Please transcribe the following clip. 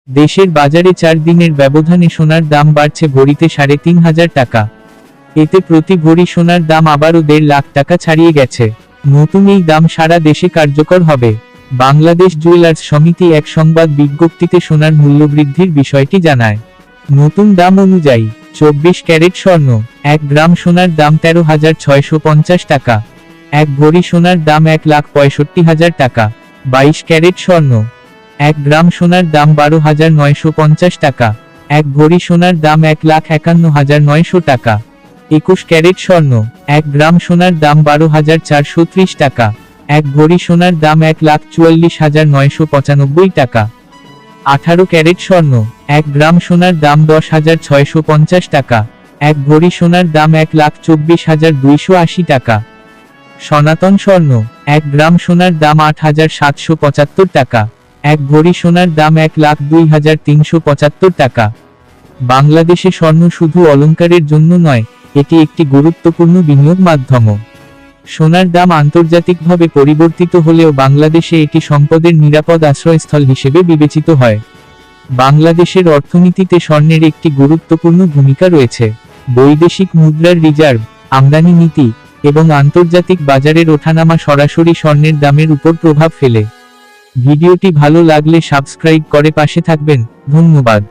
দেশের বাজারে 4 দিনের ব্যবধানে সোনার দাম বাড়ছে ভরিতে 3,500 টাকা। এতে প্রতি ভরি সোনার দাম আবারও 1.5 লাখ টাকা ছাড়িয়ে গেছে। নতুন এই দাম সারা দেশে কার্যকর হবে। বাংলাদেশ জুয়েলার্স সমিতি এক সংবাদ বিজ্ঞপ্তিতে সোনার মূল্যবৃদ্ধির বিষয়টি জানায়। নতুন দাম অনুযায়ী 24 ক্যারেট স্বর্ণ 1 গ্রাম সোনার দাম 13,650 টাকা, 1 ভরি সোনার দাম 1,65,000 টাকা। 22 ক্যারেট স্বর্ণ 1 গ্রাম সোনার দাম 12,950 টাকা, 1 ভরি সোনার দাম 1,51,900 টাকা। 21 ক্যারেট স্বর্ণ 1 গ্রাম সোনার দাম 12,430 টাকা, 1 ভরি সোনার দাম 1,44,995 টাকা। 18 ক্যারেট স্বর্ণ 1 গ্রাম সোনার দাম 10,650 টাকা, 1 ভরি সোনার দাম 1,24,280 টাকা। সনাতন স্বর্ণ 1 গ্রাম সোনার দাম 8,775 টাকা, 1 ভরি সোনার দাম 1,02,375 টাকা। বাংলাদেশে স্বর্ণ শুধু অলংকারের জন্য নয়, এটি একটি গুরুত্বপূর্ণ বিনিয়োগ মাধ্যমও। সোনার দাম আন্তর্জাতিকভাবে পরিবর্তিত হলেও বাংলাদেশে এটি সম্পদের নিরাপদ আশ্রয়স্থল হিসেবে বিবেচিত হয়। বাংলাদেশের অর্থনীতিতে স্বর্ণের একটি গুরুত্বপূর্ণ ভূমিকা রয়েছে। বৈদেশিক মুদ্রার রিজার্ভ, আমদানি নীতি এবং আন্তর্জাতিক বাজারের ওঠানামা সরাসরি স্বর্ণের দামের উপর প্রভাব ফেলে। ভিডিওটি ভালো লাগলে সাবস্ক্রাইব করে পাশে থাকবেন। ধন্যবাদ।